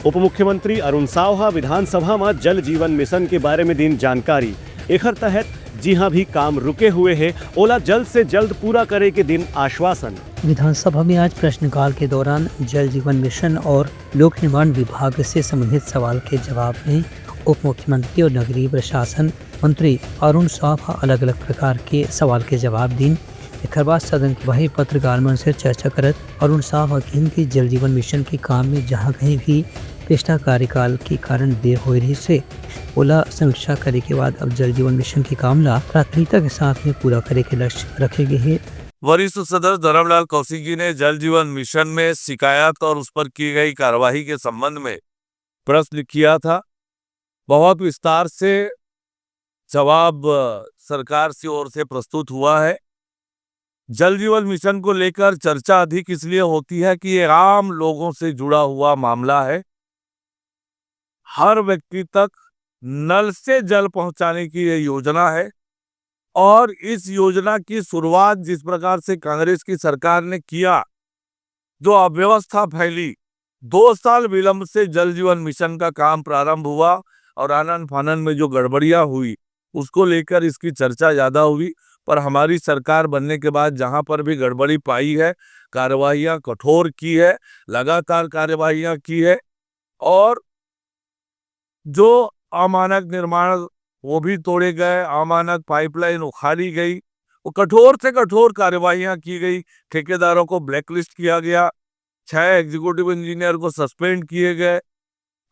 उप मुख्यमंत्री अरुण सावहा विधानसभा में जल जीवन मिशन के बारे में दीन जानकारी। एकर तहत जी हाँ भी काम रुके हुए है, ओला जल्द से जल्द पूरा करे के दिन आश्वासन। विधानसभा में आज प्रश्नकाल के दौरान जल जीवन मिशन और लोक निर्माण विभाग से संबंधित सवाल के जवाब में उप मुख्यमंत्री और नगरीय प्रशासन मंत्री अरुण सावहा अलग अलग प्रकार के सवाल के जवाब दीन। एक बाद सदन के बाहर पत्रकार मन से चर्चा करत अरुण सावहा कहन कि जल जीवन मिशन के काम में जहाँ कहीं भी पिछला कार्यकाल के कारण देर हो रही से ओला समीक्षा करे के बाद अब जल जीवन मिशन के काम ला प्राथमिकता के साथ में पूरा करे के लक्ष्य रखे गए हैं। वरिष्ठ सदस्य धर्मलाल कौशिकी ने जल जीवन मिशन में शिकायत और उस पर की गई कार्रवाई के संबंध में प्रश्न किया था। बहुत विस्तार से जवाब सरकार की ओर से प्रस्तुत हुआ है। जल जीवन मिशन को लेकर चर्चा अधिक इसलिए होती है कि ये आम लोगों से जुड़ा हुआ मामला है। हर व्यक्ति तक नल से जल पहुंचाने की ये योजना है और इस योजना की शुरुआत जिस प्रकार से कांग्रेस की सरकार ने किया, जो अव्यवस्था फैली, 2 साल विलंब से जल जीवन मिशन का काम प्रारंभ हुआ और आनन फानन में जो गड़बड़ियां हुई उसको लेकर इसकी चर्चा ज्यादा हुई। पर हमारी सरकार बनने के बाद जहां पर भी गड़बड़ी पाई है, कार्रवाइयां कठोर की है, लगातार कार्रवाइयां की है और जो अमानक निर्माण वो भी तोड़े गए, अमानक पाइपलाइन उखाड़ी गई, वो कठोर से कठोर कार्रवाइयां की गई। ठेकेदारों को ब्लैकलिस्ट किया गया, 6 एग्जीक्यूटिव इंजीनियर को सस्पेंड किए गए,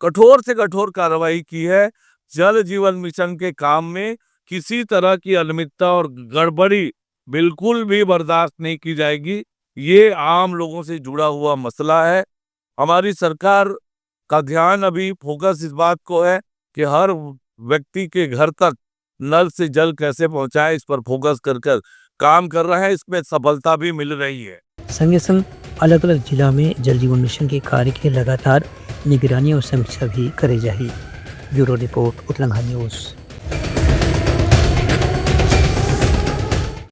कठोर से कठोर कार्रवाई की है। जल जीवन मिशन के काम में किसी तरह की अनियमितता और गड़बड़ी बिल्कुल भी बर्दाश्त नहीं की जाएगी। ये आम लोगों से जुड़ा हुआ मसला है। हमारी सरकार का ध्यान अभी फोकस इस बात को है कि हर व्यक्ति के घर तक नल से जल कैसे पहुंचाए, इस पर फोकस कर काम कर रहे हैं। इसमें सफलता भी मिल रही है। संगे संग अलग अलग जिला में जल जीवन मिशन के कार्य की लगातार निगरानी और समीक्षा भी करे जाही। Bureau report, Uttarakhand news.